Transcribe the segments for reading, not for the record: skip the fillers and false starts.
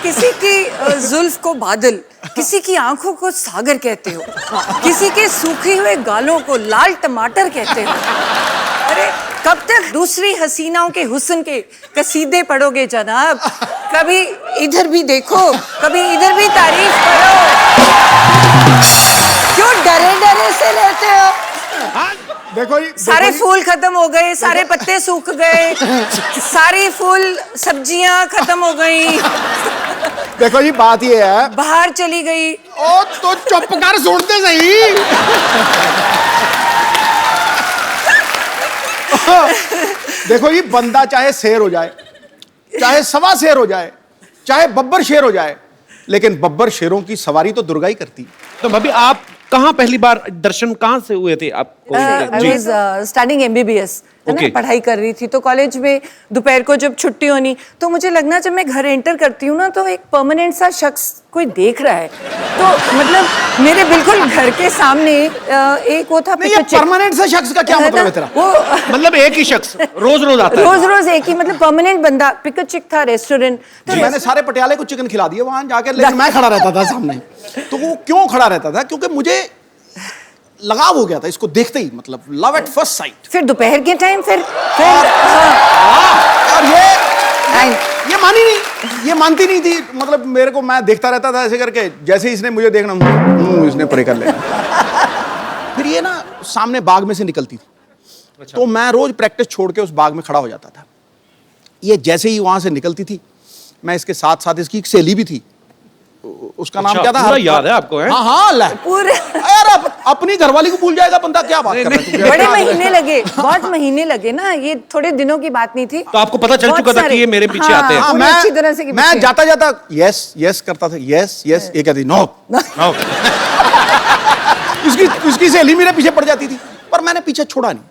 किसी की जुल्फ को बादल, किसी की आंखों को सागर कहते हो, किसी के सूखे हुए गालों को लाल टमाटर कहते हो। अरे कब तक दूसरी हसीनाओं के हुस्न के कसीदे पढ़ोगे जनाब? कभी इधर भी देखो, कभी इधर भी तारीफ करो। क्यों डरे डरे से लेते हो? देखो जी, सारे फूल खत्म हो गए, सारे पत्ते सूख गए, सारी फूल सब्जियां खत्म हो गई। देखो जी बात ये है, बाहर चली गई। ओ तो चुप कर, सुनते सही। देखो जी, बंदा चाहे शेर हो जाए, चाहे सवा शेर हो जाए, चाहे बब्बर शेर हो जाए, लेकिन बब्बर शेरों की सवारी तो दुर्गा ही करती। तो भाभी आप कहाँ पहली बार दर्शन कहाँ से हुए थे आपको? आई वाज स्टडीइंग एमबीबीएस, है ना, Okay. पढ़ाई कर रही थी। तो कॉलेज में दोपहर को जब छुट्टी होनी तो मुझे लगना जब मैं घर एंटर करती हूँ ना तो एक परमानेंट सा शख्स कोई देख रहा है। तो मतलब मेरे बिल्कुल घर के सामने एक वो था नहीं, ये परमानेंट से शख्स का क्या मतलब है तेरा? वो मतलब एक ही शख्स रोज रोज आता है? रोज रोज एक ही, मतलब परमानेंट बंदा। पिक चिक था रेस्टोरेंट। तो मैंने सारे पटियाले को चिकन खिला दिए वहां जाकर, लेकिन मैं खड़ा रहता था सामने। तो वो क्यों खड़ा रहता था? क्योंकि मुझे लगाव हो गया था इसको देखते ही, मतलब लव एट फर्स्ट साइट। फिर दोपहर के टाइम फिर और ये मानी नहीं, ये मानती नहीं थी। मतलब मेरे को, मैं देखता रहता था ऐसे करके, जैसे ही इसने मुझे देखना इसने परे कर लेना। फिर ये ना सामने बाग में से निकलती थी। अच्छा। तो मैं रोज प्रैक्टिस छोड़ के उस बाग में खड़ा हो जाता था। ये जैसे ही वहां से निकलती थी, मैं इसके साथ साथ इसकी एक सहेली भी थी, उसका नाम क्या था? पूरा याद है आपको? है? हाँ हाँ, पूरे यार अपनी घरवाली को भूल जाएगा बंदा, क्या बात कर रहा है? बड़े महीने लगे, बहुत महीने लगे ना, ये थोड़े दिनों की बात नहीं थी। तो आपको पता चल चुका था कि ये मेरे पीछे आते हैं? हाँ, पूरी अच्छी तरह से मैं जाता जाता यस यस करता था, यस यस, ये कहती नो। उसकी सहेली मेरे पीछे पड़ जाती थी, पर मैंने पीछे छोड़ा नहीं।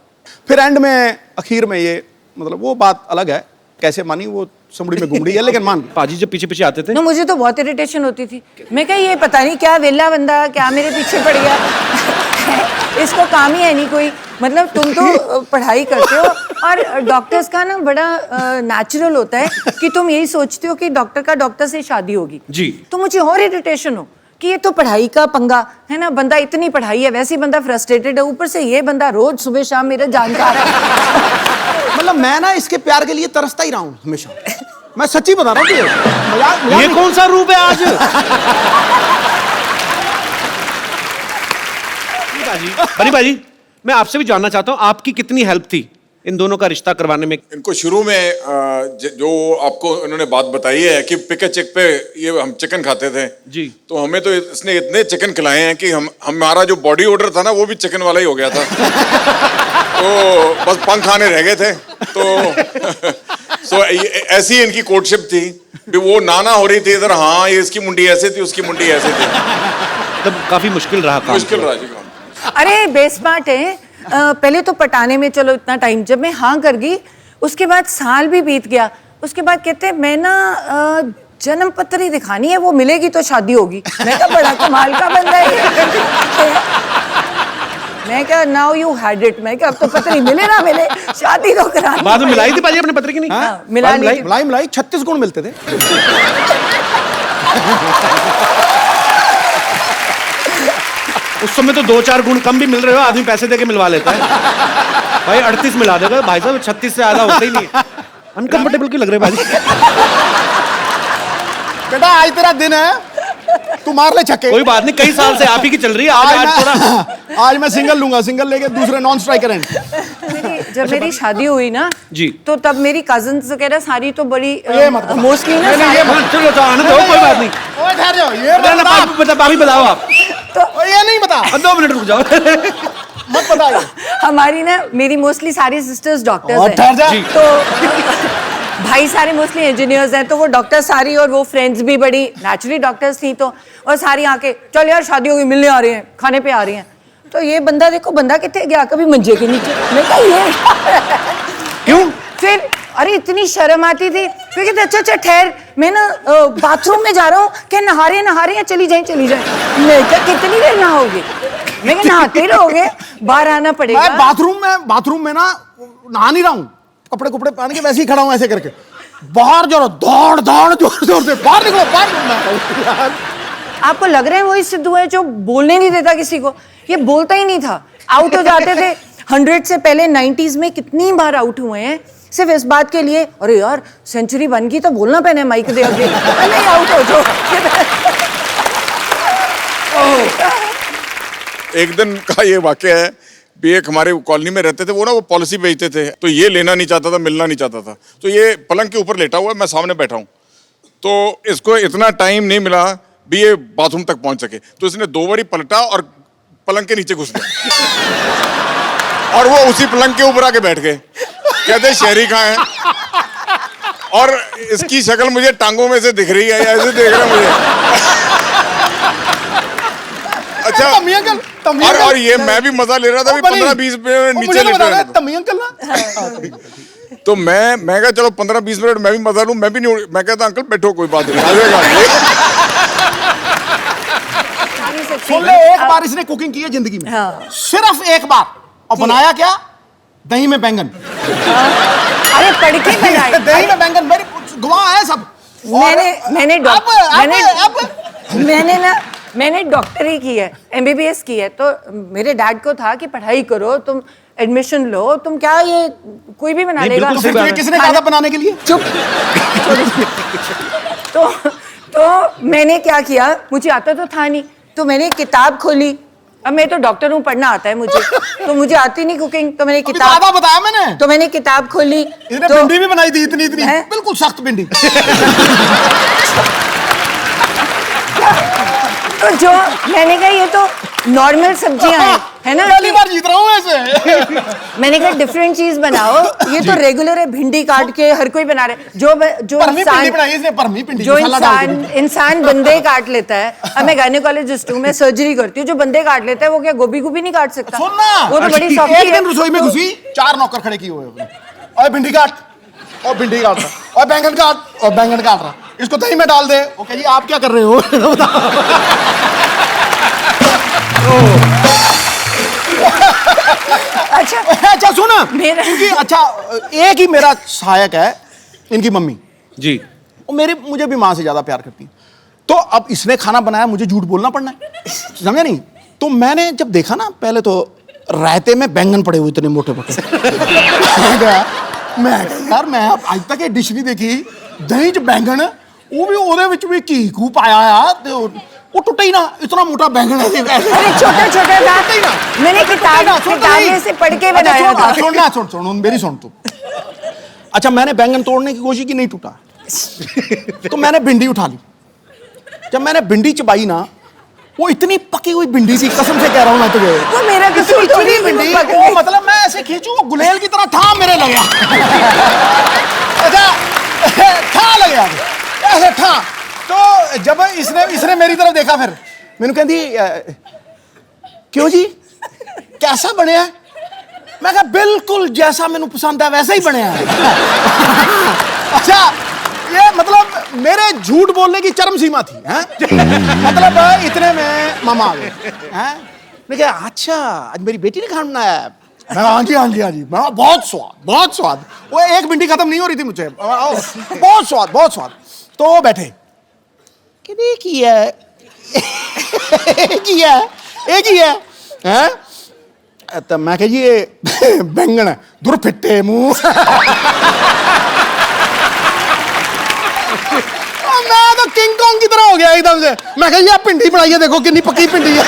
फिर एंड में, आखिर में ये, मतलब वो बात अलग है, कैसे मानी वो समुड़ी में घूमड़ी है, लेकिन मान गई। पाजी जब पीछे पीछे आते थे ना, मुझे तो बहुत इरिटेशन होती थी। मैं कहा ये पता नहीं क्या वेला बंदा क्या मेरे पीछे पड़ गया। इसको काम ही है नहीं कोई। मतलब तुम तो पढ़ाई करते हो और डॉक्टर्स का ना बड़ा नेचुरल होता है कि तुम यही सोचते हो कि डॉक्टर का डॉक्टर से शादी होगी जी। तो मुझे और इरिटेशन हो कि ये तो पढ़ाई का पंगा है ना, बंदा इतनी पढ़ाई है, वैसे ही बंदा फ्रस्ट्रेटेड है, ऊपर से ये बंदा रोज सुबह शाम मेरा जानकार है। मतलब मैं ना इसके प्यार के लिए तरसता ही रहा हूँ हमेशा। मैं सच्ची बता रहा हूँ। ये कौन सा रूप है आज? बनी भाजी, मैं आपसे भी जानना चाहता हूँ आपकी कितनी हेल्प थी इन दोनों का रिश्ता करवाने में? इनको शुरू में जो आपको इन्होंने बात बताई है कि पिक ए चिक पे ये हम चिकन खाते थे जी, तो हमें तो इसने इतने चिकन खिलाए हैं कि हमारा जो बॉडी ऑर्डर था ना वो भी चिकन वाला ही हो गया था। तो बस पंख आने रह गए थे। तो ऐसी इनकी कोर्टशिप थी, वो नाना हो रही थी इधर, हाँ ये इसकी मुंडी ऐसे थी, उसकी मुंडी ऐसे थी। तब काफी मुश्किल रहा काम। मुश्किल रहा जी काम। अरे बेस्मार्ट है। पहले तो पटाने में चलो इतना टाइम, जब मैं हाँ कर गई उसके बाद साल भी बीत गया। उसके बाद कहते मैं ना जन्म पत्र ही दिखानी है, वो मिलेगी तो शादी होगी। मैं कहा बड़ा कमाल का बंदा है। मैं कहा नाउ यू हैड इट। मैं कहा अब तो पत्र ही मिले ना मिले, शादी तो करानी। बाद में मिलाई थी पाजी अपने पत्र की? नहीं हाँ, मिलाई 36 गुण मिलते थे। उस समय तो 2-4 गुण कम भी मिल रहे हो, आदमी पैसे देके मिलवा लेता है। भाई 38 मिला देगा भाई साहब, 36 से ज्यादा होता ही नहीं। अनकंफर्टेबल क्यों लग रहे भाजी? बेटा आज तेरा दिन है, तू मार ले छक्के। कोई बात नहीं, कई साल से आप ही की चल रही है। आज मैं सिंगल लूंगा, सिंगल लेके दूसरे नॉन स्ट्राइकर हैं। जब मेरी शादी हुई ना जी, तो तब मेरी कजिन्स वगैरह सारी तो बड़ी मोस्टली ना चलो तो आने दो, कोई बात नहीं। ओए ठहर जाओ, ये बताओ आप। तो ये नहीं बता, 2 मिनट रुक जाओ। मत बताइए। हमारी ना, मेरी मोस्टली सारी सिस्टर्स डॉक्टर्स और ठहर जा। हैं तो भाई सारे मोस्टली इंजीनियर्स हैं, तो वो डॉक्टर सारी, और वो फ्रेंड्स भी बड़ी नेचुरली डॉक्टर्स थी। तो और सारी आके चल यार शादी होगी, मिलने आ रही हैं, खाने पे आ रही हैं। तो ये बंदा देखो, बंदा कितने गया, कभी मंजे के नीचे। मैं कहा ये क्यों? फिर अरे इतनी शर्म आती थी, फिर कहते अच्छा ठहर, मैं ना बाथरूम में जा रहा हूँ, क्या नहा रहे हैं, चली जाए। मैं क्या कितनी देर नहाओगे? मैं क्या नहाते रहोगे, बाहर आना पड़ेगा। मैं बाथरूम में ना नहा नहीं रहा हूँ, कपड़े पहन के वैसे ही खड़ा हूँ ऐसे करके। बाहर जो दौड़ दौड़ जोर जोर से बाहर निकलो, बाहर निकलो। यार आपको लग रहा है वही सिद्धू है जो बोलने नहीं देता किसी को? ये बोलता ही नहीं था, आउट हो जाते थे। 100 से पहले 90s में कितनी बार आउट हुए हैं सिर्फ इस बात के लिए, अरे यार सेंचुरी बन गई तो बोलना पैने माइक दे आगे, नहीं आउट हो जाओ। एक दिन का ये वाकया है, भी एक हमारे कॉलोनी में रहते थे, वो ना वो पॉलिसी बेचते थे, तो ये लेना नहीं चाहता था, मिलना नहीं चाहता था, तो ये पलंग के ऊपर लेटा हुआ है, मैं सामने बैठा हूँ, तो इसको इतना टाइम नहीं मिला भी ये बाथरूम तक पहुंच सके, तो इसने 2 बारी पलटा और पलंग के नीचे घुस गया और वो उसी पलंग के ऊपर आके बैठ गए। कहते शहरी कहाँ है, और इसकी शक्ल मुझे टांगों में से दिख रही है, ऐसे देख रहा है मुझे। अच्छा, और ये मैं भी मजा ले रहा था, 15-20 मिनट नीचे लेटा रहा था। अंकल ना तो मैं कहा चलो 15-20 मिनट मैं भी मजा लूं, मैं भी नहीं, मैं कहता अंकल बैठो कोई बात नहीं, सुन ले, एक बार इसने कुकिंग की है जिंदगी में, हाँ। सिर्फ एक बार, और बनाया क्या, दही में बैंगन। अरे पढ़ के बनाए, दही में बैंगन, मेरी गवाह है सब। मैंने डॉक्टरी की है, MBBS की है, तो मेरे डैड को था कि पढ़ाई करो, तुम एडमिशन लो, तुम क्या ये कोई भी बना लेगा। तो फिर किसने कहा था बनाने के लिए? चुप। तो मैंने क्या किया, मुझे आता तो था नहीं, तो मैंने किताब खोली। अब मैं तो डॉक्टर हूँ, पढ़ना आता है मुझे, तो मुझे आती नहीं कुकिंग, तो मैंने किताब बताया मैंने, तो मैंने किताब खोली, इसने भिंडी भी बनाई थी, इतनी बिल्कुल सख्त भिंडी। तो जो मैंने कहा ये तो नॉर्मल सब्जियां हैं, है ना, पहली बार जीत रहा हूँ ऐसे। मैंने कहा डिफरेंट चीज बनाओ, ये तो रेगुलर है, भिंडी काट के हर कोई बना रहे, जो इंसान बंदे काट लेता है। अब मैं गायनेकोलॉजिस्ट हूँ, मैं सर्जरी करती हूँ, जो बंदे काट लेता है वो क्या गोभी को भी नहीं काट सकता? वो तो बड़ी सॉफ्ट है। एक दिन रसोई में घुसी, 4 नौकर खड़े किए हुए, और भिंडी काट, और भिंडी काट रहा, और बैंगन काट, और बैंगन काट रहा, इसको दही में डाल दे। ओके जी, आप क्या कर रहे हो? अच्छा सुना, क्योंकि अच्छा एक ही मेरा सहायक है, इनकी मम्मी जी, वो मुझे भी माँ से ज्यादा प्यार करती है। तो अब इसने खाना बनाया, मुझे झूठ बोलना पड़ना है, समझा नहीं? तो मैंने जब देखा ना, पहले तो रायते में बैंगन पड़े हुए इतने मोटे मोटे, मैं यार मैं आज तक ये डिश नहीं देखी, दही च बैंगन, वो भी ओदे विच भी घी घू पाया यार, वो टूटा ही ना, इतना मोटा बैंगन है। अरे छोटा छोटा था, मैंने किताब से पढ़ के बनाया था। सुन मेरी सुन तू। अच्छा, मैंने बैंगन तोड़ने की कोशिश की, नहीं टूटा, तो मैंने भिंडी उठा ली। जब मैंने भिंडी चबाई ना, वो इतनी पकी हुई भिंडी थी, कसम से कह रहा हूँ मैं तुझे, वो मेरा कसूर थोड़ी, भिंडी वो मतलब मैं ऐसे खींचू, वो गुलेल की तरह था मेरे लगे। अच्छा था लगे ऐसे था। तो जब इसने मेरी तरफ देखा, फिर मैंने कहती क्यों जी कैसा बने है? मैं कहा बिल्कुल जैसा मैंने पसंद है वैसा ही बने है। अच्छा, ये मतलब मेरे झूठ बोलने की चरम सीमा थी, हैं? मतलब इतने में मामा आ गए, हैं? मैं कहा अच्छा आज मेरी बेटी ने खाना बनाया है? हाँ जी हाँ जी हाँ जी, बहुत स्वाद बहुत स्वाद। वो एक भिंडी खत्म नहीं हो रही थी मुझे, बहुत स्वाद बहुत स्वाद। तो वो बैठे कि एक ही है, एक ही है, एक ही है, हैं? तो मैं कह जी ये बैंगन है, दूर फिट्टे मुंह। मैं तो किंग कॉन्ग की तरह हो गया एकदम से। मैं कह जी आप भिंडी बनाइए, देखो कितनी पक्की भिंडी है।